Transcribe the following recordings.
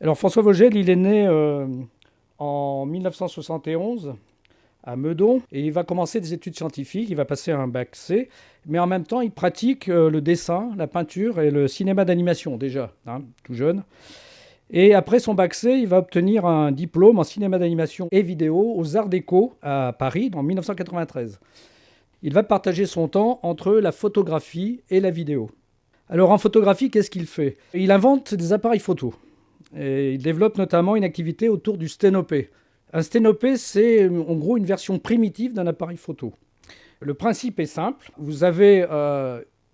Alors François Vogel, il est né en 1971 à Meudon et il va commencer des études scientifiques, il va passer un bac C, mais en même temps il pratique le dessin, la peinture et le cinéma d'animation déjà, hein, tout jeune. Et après son bac C, il va obtenir un diplôme en cinéma d'animation et vidéo aux Arts Déco à Paris en 1993. Il va partager son temps entre la photographie et la vidéo. Alors en photographie, qu'est-ce qu'il fait? Il invente des appareils photo. Et il développe notamment une activité autour du sténopé. Un sténopé, c'est en gros une version primitive d'un appareil photo. Le principe est simple. Vous avez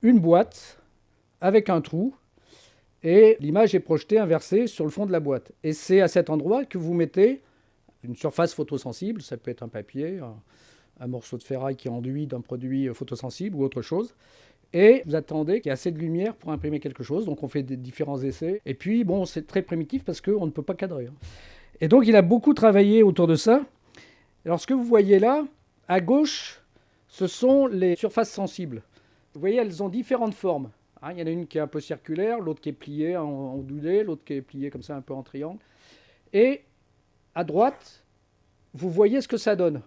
une boîte avec un trou et l'image est projetée inversée sur le fond de la boîte. Et c'est à cet endroit que vous mettez une surface photosensible. Ça peut être un papier, un morceau de ferraille qui enduit d'un produit photosensible ou autre chose. Et vous attendez qu'il y ait assez de lumière pour imprimer quelque chose. Donc on fait des différents essais. Et puis, bon, c'est très primitif parce qu'on ne peut pas cadrer. Et donc il a beaucoup travaillé autour de ça. Alors ce que vous voyez là, à gauche, ce sont les surfaces sensibles. Vous voyez, elles ont différentes formes. Il y en a une qui est un peu circulaire, l'autre qui est pliée en ondulé, l'autre qui est pliée comme ça un peu en triangle. Et à droite, vous voyez ce que ça donne.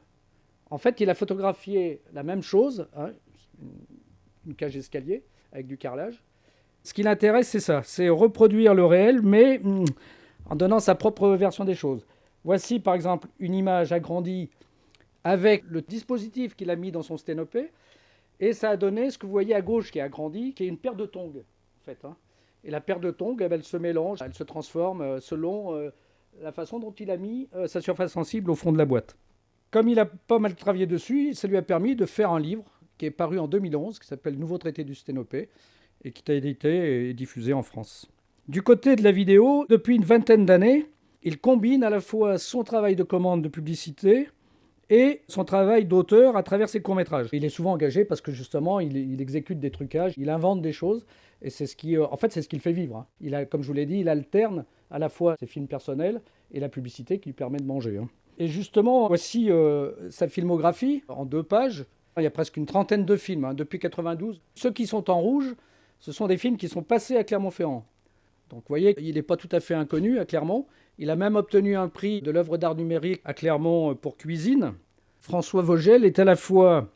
En fait, il a photographié la même chose, une cage d'escalier avec du carrelage. Ce qui l'intéresse, c'est ça, c'est reproduire le réel, mais en donnant sa propre version des choses. Voici par exemple une image agrandie avec le dispositif qu'il a mis dans son sténopé, et ça a donné ce que vous voyez à gauche qui est agrandi, qui est une paire de tongs, en fait. Et la paire de tongs, elle se mélange, elle se transforme selon la façon dont il a mis sa surface sensible au fond de la boîte. Comme il a pas mal travaillé dessus, ça lui a permis de faire un livre qui est paru en 2011, qui s'appelle Nouveau traité du sténopé, et qui a été édité et diffusé en France. Du côté de la vidéo, depuis une vingtaine d'années, il combine à la fois son travail de commande de publicité et son travail d'auteur à travers ses courts-métrages. Il est souvent engagé parce que justement, il exécute des trucages, il invente des choses, et c'est ce qui, en fait, c'est ce qui le fait vivre. Il a, comme je vous l'ai dit, il alterne à la fois ses films personnels et la publicité qui lui permet de manger. Et justement, voici sa filmographie en 2 pages. Il y a presque une trentaine de films depuis 92. Ceux qui sont en rouge, ce sont des films qui sont passés à Clermont-Ferrand. Donc vous voyez, il n'est pas tout à fait inconnu à Clermont. Il a même obtenu un prix de l'œuvre d'art numérique à Clermont pour cuisine. François Vogel est à la fois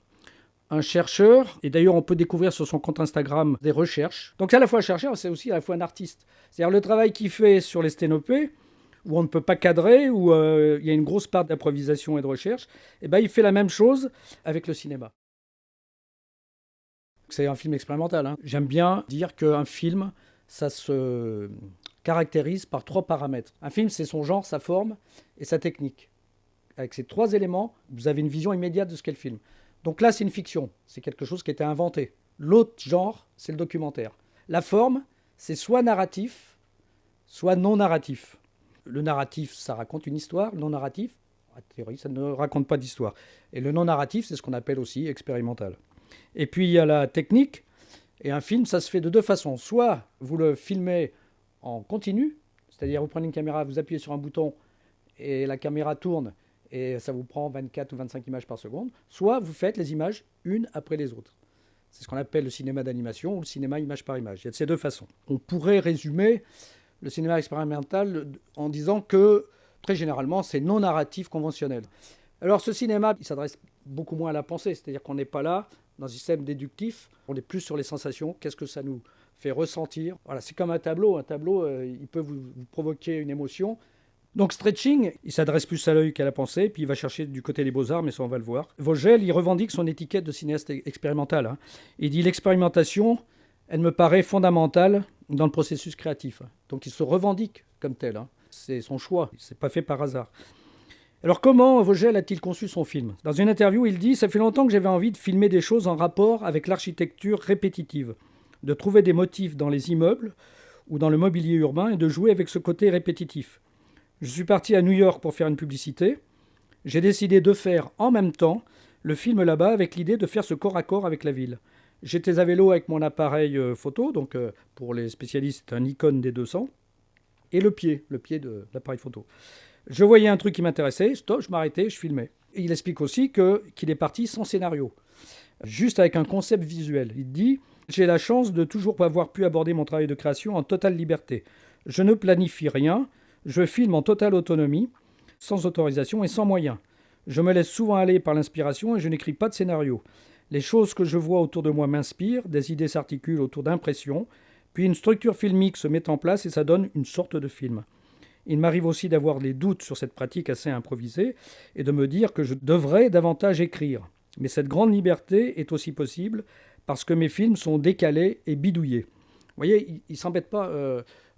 un chercheur, et d'ailleurs on peut découvrir sur son compte Instagram des recherches. Donc c'est à la fois un chercheur, c'est aussi à la fois un artiste. C'est-à-dire le travail qu'il fait sur les sténopés, où on ne peut pas cadrer, où il y a une grosse part d'improvisation et de recherche, et ben, il fait la même chose avec le cinéma. C'est un film expérimental. J'aime bien dire qu'un film, ça se caractérise par 3 paramètres. Un film, c'est son genre, sa forme et sa technique. Avec ces 3 éléments, vous avez une vision immédiate de ce qu'est le film. Donc là, c'est une fiction. C'est quelque chose qui a été inventé. L'autre genre, c'est le documentaire. La forme, c'est soit narratif, soit non narratif. Le narratif, ça raconte une histoire. Le non narratif, en théorie, ça ne raconte pas d'histoire. Et le non narratif, c'est ce qu'on appelle aussi expérimental. Et puis il y a la technique. Et un film, ça se fait de 2 façons. Soit vous le filmez en continu, c'est-à-dire vous prenez une caméra, vous appuyez sur un bouton et la caméra tourne et ça vous prend 24 ou 25 images par seconde. Soit vous faites les images une après les autres. C'est ce qu'on appelle le cinéma d'animation ou le cinéma image par image. Il y a de ces 2 façons. On pourrait résumer le cinéma expérimental en disant que, très généralement, c'est non narratif conventionnel. Alors ce cinéma, il s'adresse beaucoup moins à la pensée, c'est-à-dire qu'on n'est pas là dans un système déductif, on est plus sur les sensations, qu'est-ce que ça nous fait ressentir. Voilà, c'est comme un tableau, il peut vous provoquer une émotion. Donc stretching, il s'adresse plus à l'œil qu'à la pensée, puis il va chercher du côté des beaux-arts, mais ça on va le voir. Vogel, il revendique son étiquette de cinéaste expérimental. Il dit l'expérimentation, elle me paraît fondamentale dans le processus créatif. Donc il se revendique comme tel. C'est son choix, c'est pas fait par hasard. Alors comment Vogel a-t-il conçu son film? Dans une interview, il dit « Ça fait longtemps que j'avais envie de filmer des choses en rapport avec l'architecture répétitive, de trouver des motifs dans les immeubles ou dans le mobilier urbain et de jouer avec ce côté répétitif. Je suis parti à New York pour faire une publicité. J'ai décidé de faire en même temps le film là-bas avec l'idée de faire ce corps à corps avec la ville. J'étais à vélo avec mon appareil photo, donc pour les spécialistes, un Nikon D200, et le pied de l'appareil photo. Je voyais un truc qui m'intéressait, stop, je m'arrêtais, je filmais. Et il explique aussi qu'il est parti sans scénario, juste avec un concept visuel. Il dit « J'ai la chance de toujours avoir pu aborder mon travail de création en totale liberté. Je ne planifie rien, Je filme en totale autonomie, sans autorisation et sans moyens. Je me laisse souvent aller par l'inspiration et je n'écris pas de scénario. Les choses que je vois autour de moi m'inspirent, des idées s'articulent autour d'impressions, puis une structure filmique se met en place et ça donne une sorte de film. Il m'arrive aussi d'avoir des doutes sur cette pratique assez improvisée et de me dire que je devrais davantage écrire. Mais cette grande liberté est aussi possible parce que mes films sont décalés et bidouillés. Vous voyez, il ne s'embête pas.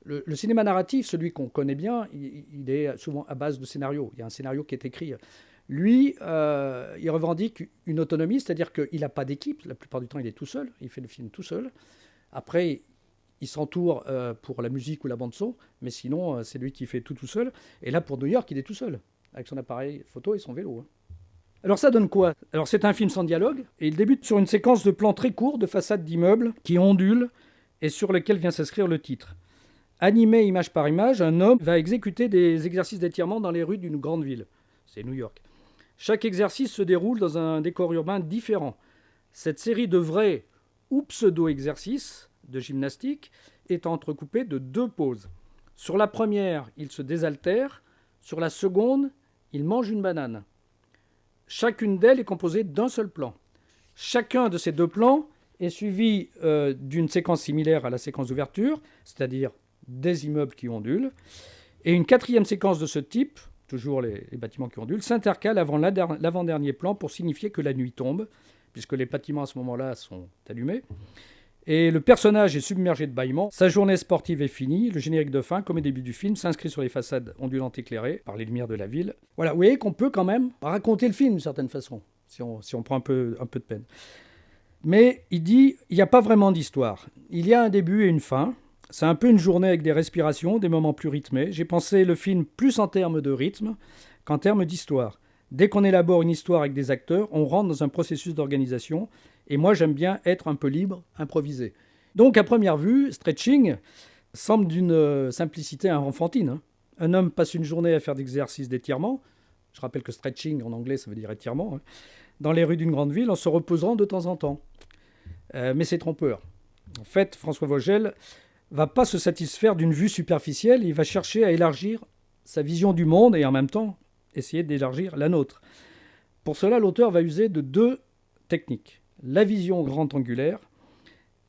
Le cinéma narratif, celui qu'on connaît bien, il est souvent à base de scénario. Il y a un scénario qui est écrit. Lui, il revendique une autonomie, c'est-à-dire qu'il n'a pas d'équipe. La plupart du temps, il est tout seul. Il fait le film tout seul. Après, il s'entoure pour la musique ou la bande-son, mais sinon, c'est lui qui fait tout seul. Et là, pour New York, il est tout seul, avec son appareil photo et son vélo. Alors ça donne quoi? Alors c'est un film sans dialogue, et il débute sur une séquence de plans très courts de façades d'immeubles qui ondulent et sur lesquels vient s'inscrire le titre. Animé image par image, un homme va exécuter des exercices d'étirement dans les rues d'une grande ville. C'est New York. Chaque exercice se déroule dans un décor urbain différent. Cette série de vrais ou pseudo-exercices de gymnastique est entrecoupée de 2 pauses. Sur la première, il se désaltère. Sur la seconde, il mange une banane. Chacune d'elles est composée d'un seul plan. Chacun de ces 2 plans est suivi d'une séquence similaire à la séquence d'ouverture, c'est-à-dire des immeubles qui ondulent. Et une 4e séquence de ce type, toujours les bâtiments qui ondulent, s'intercale avant l'avant-dernier plan pour signifier que la nuit tombe, puisque les bâtiments à ce moment-là sont allumés. Et le personnage est submergé de bâillements. Sa journée sportive est finie. Le générique de fin, comme au début du film, s'inscrit sur les façades ondulantes éclairées par les lumières de la ville. Voilà, vous voyez qu'on peut quand même raconter le film d'une certaine façon, si on prend un peu de peine. Mais il dit, il n'y a pas vraiment d'histoire. Il y a un début et une fin. C'est un peu une journée avec des respirations, des moments plus rythmés. J'ai pensé le film plus en termes de rythme qu'en termes d'histoire. Dès qu'on élabore une histoire avec des acteurs, on rentre dans un processus d'organisation. Et moi, j'aime bien être un peu libre, improvisé. Donc, à première vue, Stretching semble d'une simplicité enfantine. Un homme passe une journée à faire des exercices d'étirement. Je rappelle que stretching, en anglais, ça veut dire étirement. Dans les rues d'une grande ville, en se reposant de temps en temps. Mais c'est trompeur. En fait, François Vogel va pas se satisfaire d'une vue superficielle. Il va chercher à élargir sa vision du monde et en même temps essayer d'élargir la nôtre. Pour cela, l'auteur va user de 2 techniques. La vision grand angulaire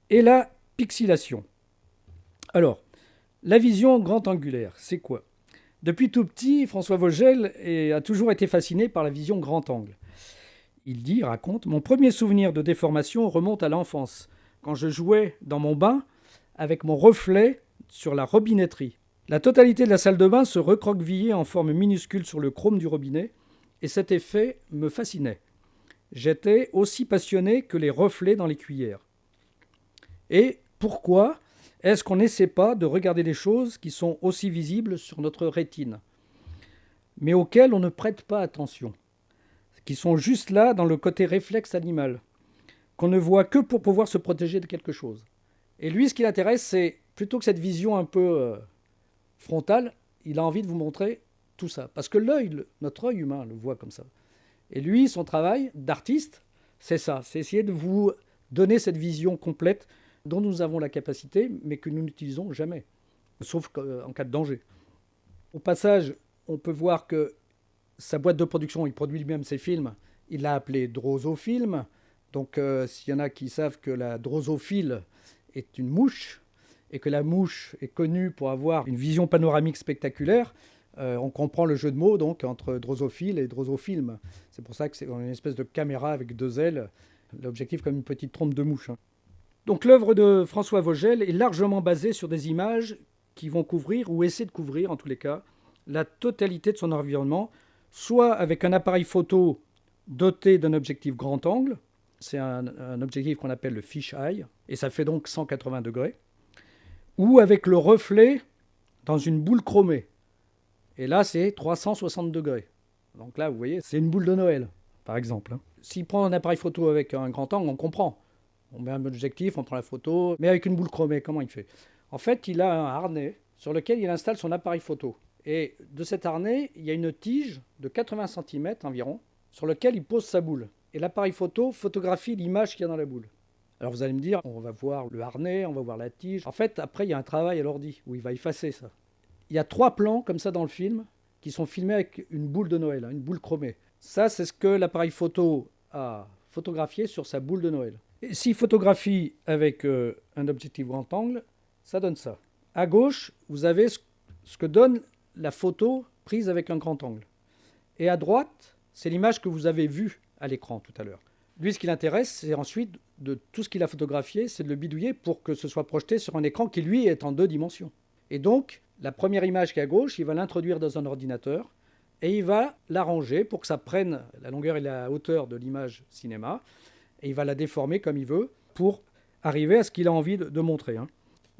et la pixelation. Alors, la vision grand angulaire, c'est quoi? Depuis tout petit, François Vogel a toujours été fasciné par la vision grand angle. Il raconte, mon premier souvenir de déformation remonte à l'enfance, quand je jouais dans mon bain avec mon reflet sur la robinetterie. La totalité de la salle de bain se recroquevillait en forme minuscule sur le chrome du robinet, et cet effet me fascinait. J'étais aussi passionné que les reflets dans les cuillères. Et pourquoi est-ce qu'on n'essaie pas de regarder les choses qui sont aussi visibles sur notre rétine, mais auxquelles on ne prête pas attention, qui sont juste là dans le côté réflexe animal, qu'on ne voit que pour pouvoir se protéger de quelque chose. Et lui, ce qui l'intéresse, c'est plutôt que cette vision un peu frontale, il a envie de vous montrer tout ça. Parce que notre œil humain le voit comme ça. Et lui, son travail d'artiste, c'est ça. C'est essayer de vous donner cette vision complète dont nous avons la capacité, mais que nous n'utilisons jamais, sauf en cas de danger. Au passage, on peut voir que sa boîte de production, il produit lui-même ses films, il l'a appelé Drosofilm. Donc, s'il y en a qui savent que la drosophile est une mouche, et que la mouche est connue pour avoir une vision panoramique spectaculaire, on comprend le jeu de mots donc, entre drosophile et drosofilm. C'est pour ça que c'est une espèce de caméra avec 2 ailes, l'objectif comme une petite trompe de mouche. Donc l'œuvre de François Vogel est largement basée sur des images qui vont couvrir, ou essayer de couvrir en tous les cas, la totalité de son environnement, soit avec un appareil photo doté d'un objectif grand angle, c'est un objectif qu'on appelle le fish eye, et ça fait donc 180 degrés, ou avec le reflet dans une boule chromée. Et là, c'est 360 degrés. Donc là, vous voyez, c'est une boule de Noël, par exemple. S'il prend un appareil photo avec un grand angle, on comprend. On met un objectif, on prend la photo, mais avec une boule chromée, comment il fait? En fait, il a un harnais sur lequel il installe son appareil photo. Et de cet harnais, il y a une tige de 80 cm environ, sur lequel il pose sa boule. Et l'appareil photo photographie l'image qu'il y a dans la boule. Alors vous allez me dire, on va voir le harnais, on va voir la tige. En fait, après, il y a un travail à l'ordi où il va effacer ça. il y a 3 plans comme ça dans le film qui sont filmés avec une boule de Noël, une boule chromée. Ça, c'est ce que l'appareil photo a photographié sur sa boule de Noël. Et s'il photographie avec un objectif grand angle, ça donne ça. À gauche, vous avez ce que donne la photo prise avec un grand angle. Et à droite, c'est l'image que vous avez vue à l'écran tout à l'heure. Lui, ce qui l'intéresse, c'est ensuite de tout ce qu'il a photographié, c'est de le bidouiller pour que ce soit projeté sur un écran qui, lui, est en 2 dimensions. Et donc, la première image qui est à gauche, il va l'introduire dans un ordinateur et il va l'arranger pour que ça prenne la longueur et la hauteur de l'image cinéma. Et il va la déformer comme il veut pour arriver à ce qu'il a envie de montrer.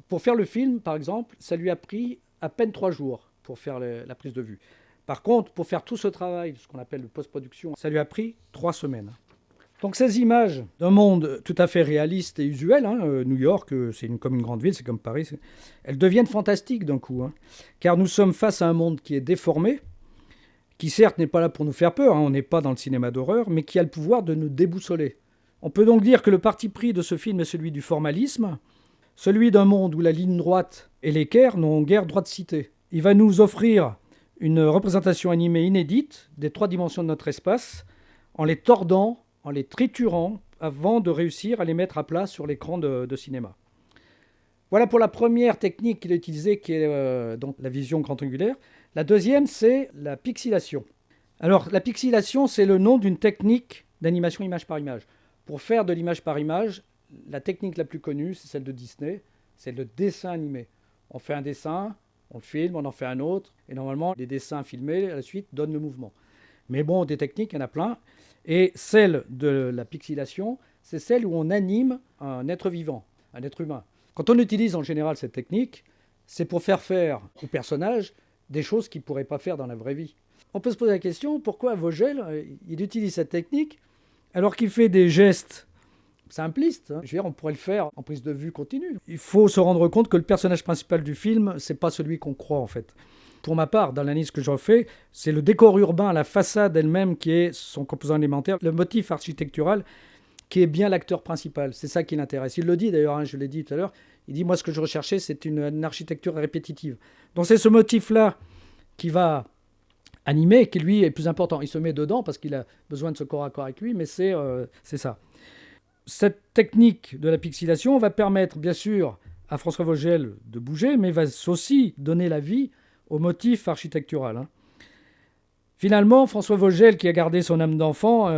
Pour faire le film, par exemple, ça lui a pris à peine 3 jours pour faire la prise de vue. Par contre, pour faire tout ce travail, ce qu'on appelle de post-production, ça lui a pris 3 semaines. Donc ces images d'un monde tout à fait réaliste et usuel, New York, c'est comme une grande ville, c'est comme Paris, elles deviennent fantastiques d'un coup. Car nous sommes face à un monde qui est déformé, qui certes n'est pas là pour nous faire peur, on n'est pas dans le cinéma d'horreur, mais qui a le pouvoir de nous déboussoler. On peut donc dire que le parti pris de ce film est celui du formalisme, celui d'un monde où la ligne droite et l'équerre n'ont guère droit de cité. Il va nous offrir une représentation animée inédite des 3 dimensions de notre espace, en les tordant, en les triturant, avant de réussir à les mettre à plat sur l'écran de cinéma. Voilà pour la première technique qu'il a utilisée, qui est donc la vision grand angulaire. La deuxième, c'est la pixelation. Alors, la pixelation, c'est le nom d'une technique d'animation image par image. Pour faire de l'image par image, la technique la plus connue, c'est celle de Disney, c'est le dessin animé. On fait un dessin, on le filme, on en fait un autre, et normalement, les dessins filmés, à la suite, donnent le mouvement. Mais bon, des techniques, il y en a plein. Et celle de la pixelation, c'est celle où on anime un être vivant, un être humain. Quand on utilise en général cette technique, c'est pour faire au personnage des choses qu'il ne pourrait pas faire dans la vraie vie. On peut se poser la question, pourquoi Vogel, il utilise cette technique alors qu'il fait des gestes simplistes. Je veux dire, on pourrait le faire en prise de vue continue. Il faut se rendre compte que le personnage principal du film, c'est pas celui qu'on croit en fait. Pour ma part, dans l'analyse que j'en fais, c'est le décor urbain, la façade elle-même qui est son composant élémentaire, le motif architectural qui est bien l'acteur principal. C'est ça qui l'intéresse. Il le dit d'ailleurs, je l'ai dit tout à l'heure, il dit « moi ce que je recherchais c'est une architecture répétitive ». Donc c'est ce motif-là qui va animer, qui lui est plus important. Il se met dedans parce qu'il a besoin de ce corps à corps avec lui, mais c'est ça. Cette technique de la pixelation va permettre bien sûr à François Vogel de bouger, mais va aussi donner la vie au motif architectural. Finalement, François Vogel, qui a gardé son âme d'enfant,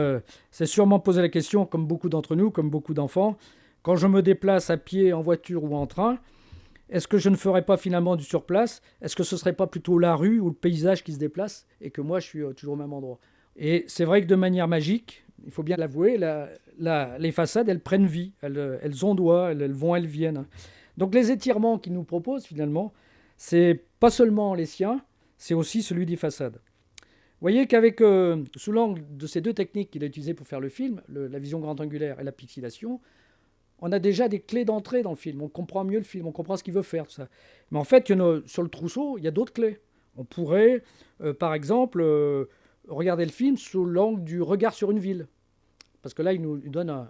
s'est sûrement posé la question, comme beaucoup d'entre nous, comme beaucoup d'enfants, quand je me déplace à pied, en voiture ou en train, est-ce que je ne ferais pas finalement du surplace ? Est-ce que ce ne serait pas plutôt la rue ou le paysage qui se déplace et que moi je suis toujours au même endroit ? Et c'est vrai que de manière magique, il faut bien l'avouer, les façades, elles prennent vie, elles ondoient, elles vont, elles viennent. Donc les étirements qu'il nous propose finalement, c'est pas seulement les siens, c'est aussi celui des façades. Vous voyez qu'avec, sous l'angle de ces 2 techniques qu'il a utilisées pour faire le film, la vision grand angulaire et la pixelation, on a déjà des clés d'entrée dans le film. On comprend mieux le film, on comprend ce qu'il veut faire, tout ça. Mais en fait, sur le trousseau, il y a d'autres clés. On pourrait, par exemple, regarder le film sous l'angle du regard sur une ville. Parce que là, il nous donne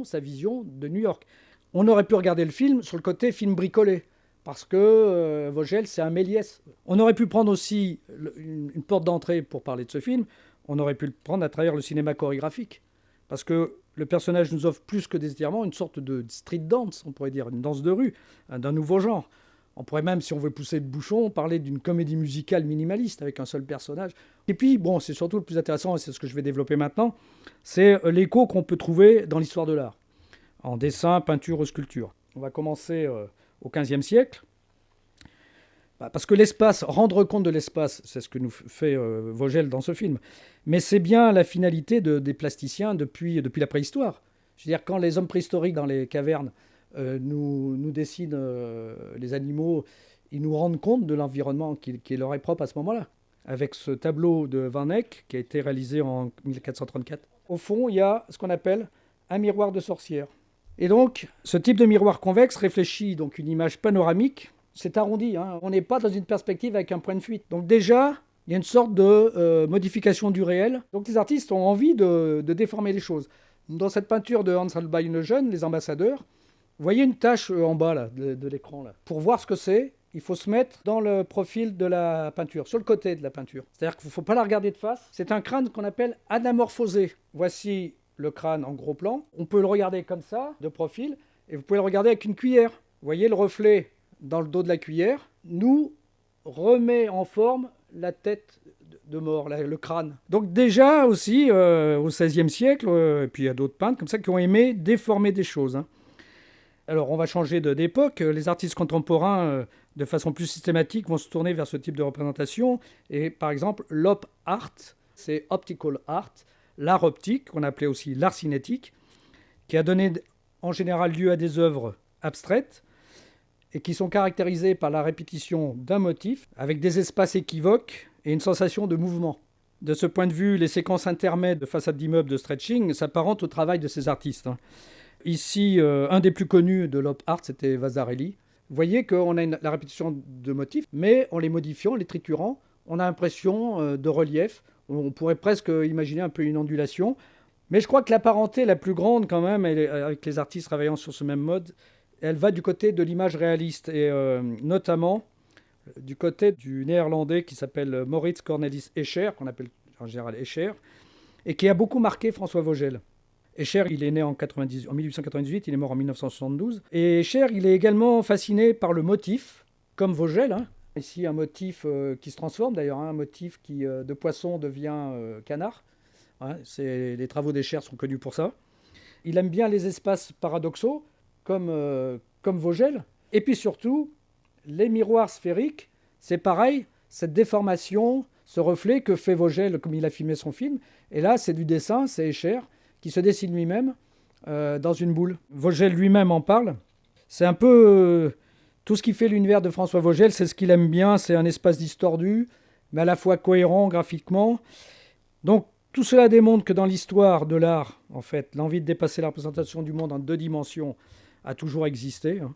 sa vision de New York. On aurait pu regarder le film sur le côté film bricolé. Parce que Vogel, c'est un Méliès. On aurait pu prendre aussi une porte d'entrée pour parler de ce film. On aurait pu le prendre à travers le cinéma chorégraphique. Parce que le personnage nous offre plus que des étirements, une sorte de street dance, on pourrait dire, une danse de rue, d'un nouveau genre. On pourrait même, si on veut pousser le bouchon, parler d'une comédie musicale minimaliste avec un seul personnage. Et puis, bon, c'est surtout le plus intéressant, et c'est ce que je vais développer maintenant, c'est l'écho qu'on peut trouver dans l'histoire de l'art, en dessin, peinture ou sculpture. On va commencer au XVe siècle. Parce que l'espace, rendre compte de l'espace, c'est ce que nous fait Vogel dans ce film. Mais c'est bien la finalité des plasticiens depuis la préhistoire. Je veux dire, quand les hommes préhistoriques dans les cavernes nous dessinent les animaux, ils nous rendent compte de l'environnement qui leur est propre à ce moment-là. Avec ce tableau de Van Eyck qui a été réalisé en 1434. Au fond, il y a ce qu'on appelle un miroir de sorcière. Et donc, ce type de miroir convexe réfléchit donc une image panoramique. C'est arrondi, on n'est pas dans une perspective avec un point de fuite. Donc déjà, il y a une sorte de modification du réel. Donc les artistes ont envie de déformer les choses. Dans cette peinture de Hans Holbein le Jeune, Les Ambassadeurs, vous voyez une tache en bas là, de l'écran. Là. Pour voir ce que c'est, il faut se mettre dans le profil de la peinture, sur le côté de la peinture. C'est-à-dire qu'il ne faut pas la regarder de face. C'est un crâne qu'on appelle anamorphosé. Voici le crâne en gros plan. On peut le regarder comme ça, de profil, et vous pouvez le regarder avec une cuillère. Vous voyez le reflet dans le dos de la cuillère nous remet en forme la tête de mort, le crâne. Donc déjà aussi, au XVIe siècle, et puis il y a d'autres peintres comme ça qui ont aimé déformer des choses. Hein. Alors on va changer d'époque. Les artistes contemporains, de façon plus systématique, vont se tourner vers ce type de représentation. Et par exemple, l'op art, c'est optical art, l'art optique, qu'on appelait aussi l'art cinétique, qui a donné en général lieu à des œuvres abstraites et qui sont caractérisées par la répétition d'un motif avec des espaces équivoques et une sensation de mouvement. De ce point de vue, les séquences intermèdes de façades d'immeubles de stretching s'apparentent au travail de ces artistes. Ici, un des plus connus de l'op art, c'était Vasarely. Vous voyez qu'on a la répétition de motifs, mais en les modifiant, en les triturant, on a l'impression de relief. On pourrait presque imaginer un peu une ondulation. Mais je crois que la parenté la plus grande quand même, avec les artistes travaillant sur ce même mode, elle va du côté de l'image réaliste, et notamment du côté du néerlandais qui s'appelle Maurits Cornelis Escher, qu'on appelle en général Escher, et qui a beaucoup marqué François Vogel. Escher, il est né en 1898, il est mort en 1972. Et Escher, il est également fasciné par le motif, comme Vogel. Hein. Ici, un motif qui se transforme d'ailleurs, un motif qui de poisson devient canard. Hein, les travaux d'Escher sont connus pour ça. Il aime bien les espaces paradoxaux, comme Vogel. Et puis surtout, les miroirs sphériques, c'est pareil, cette déformation, ce reflet que fait Vogel comme il a filmé son film. Et là, c'est du dessin, c'est Escher qui se dessine lui-même dans une boule. Vogel lui-même en parle. C'est un peu tout ce qui fait l'univers de François Vogel, c'est ce qu'il aime bien, c'est un espace distordu, mais à la fois cohérent graphiquement. Donc tout cela démontre que dans l'histoire de l'art, en fait, l'envie de dépasser la représentation du monde en 2 dimensions a toujours existé. Hein.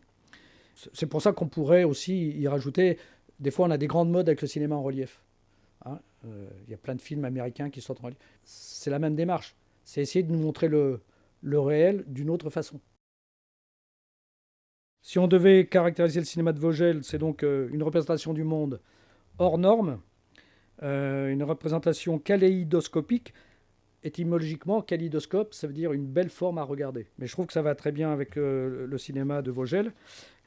C'est pour ça qu'on pourrait aussi y rajouter, des fois on a des grandes modes avec le cinéma en relief. Hein. Y a plein de films américains qui sortent en relief. C'est la même démarche. C'est essayer de nous montrer le réel d'une autre façon. Si on devait caractériser le cinéma de Vogel, c'est donc une représentation du monde hors norme, une représentation kaléidoscopique. Étymologiquement, kaléidoscope, ça veut dire une belle forme à regarder. Mais je trouve que ça va très bien avec le cinéma de Vogel.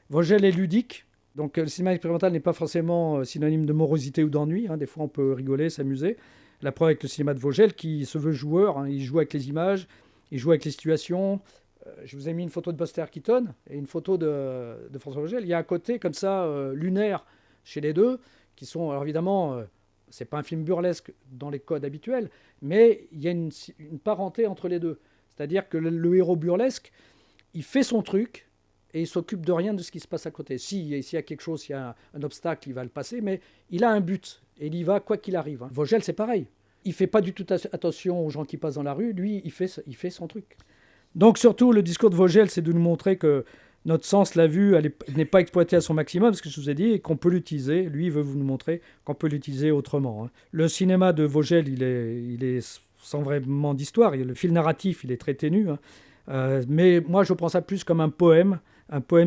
Vogel est ludique, donc le cinéma expérimental n'est pas forcément synonyme de morosité ou d'ennui. Hein. Des fois, on peut rigoler, s'amuser. La preuve avec le cinéma de Vogel, qui se veut joueur, hein, il joue avec les images, il joue avec les situations. Je vous ai mis une photo de Buster Keaton et une photo de François Vogel. Il y a un côté comme ça, lunaire chez les deux, qui sont, alors évidemment, c'est pas un film burlesque dans les codes habituels, mais il y a une parenté entre les deux. C'est-à-dire que le héros burlesque, il fait son truc et il s'occupe de rien de ce qui se passe à côté. S'il y a quelque chose, s'il y a un obstacle, il va le passer, mais il a un but. Et il y va quoi qu'il arrive. Hein. Vogel, c'est pareil. Il ne fait pas du tout attention aux gens qui passent dans la rue. Lui, il fait son truc. Donc surtout, le discours de Vogel, c'est de nous montrer que notre sens, la vue, elle n'est pas exploitée à son maximum, ce que je vous ai dit, et qu'on peut l'utiliser. Lui, il veut nous montrer qu'on peut l'utiliser autrement. Hein. Le cinéma de Vogel, il est sans vraiment d'histoire. Le fil narratif, il est très ténu. Hein. Mais moi, je prends ça plus comme un poème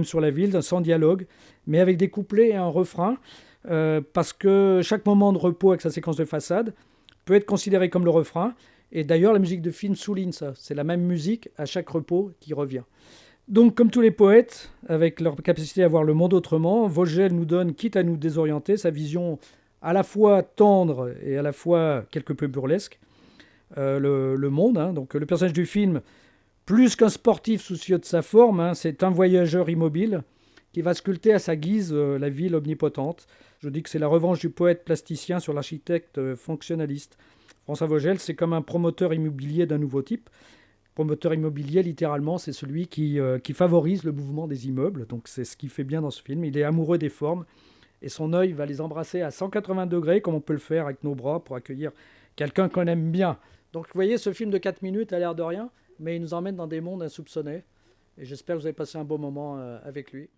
sur la ville, sans dialogue, mais avec des couplets et un refrain. Parce que chaque moment de repos avec sa séquence de façade peut être considéré comme le refrain. Et d'ailleurs, la musique de film souligne ça. C'est la même musique à chaque repos qui revient. Donc, comme tous les poètes, avec leur capacité à voir le monde autrement, Vogel nous donne, quitte à nous désorienter, sa vision à la fois tendre et à la fois quelque peu burlesque, le monde. Hein. Donc, le personnage du film, plus qu'un sportif soucieux de sa forme, hein, c'est un voyageur immobile qui va sculpter à sa guise la ville omnipotente. Je dis que c'est la revanche du poète plasticien sur l'architecte fonctionnaliste. François Vogel, c'est comme un promoteur immobilier d'un nouveau type. Promoteur immobilier, littéralement, c'est celui qui favorise le mouvement des immeubles. Donc c'est ce qu'il fait bien dans ce film. Il est amoureux des formes et son œil va les embrasser à 180 degrés, comme on peut le faire avec nos bras pour accueillir quelqu'un qu'on aime bien. Donc vous voyez, ce film de 4 minutes a l'air de rien, mais il nous emmène dans des mondes insoupçonnés. Et j'espère que vous avez passé un beau moment avec lui.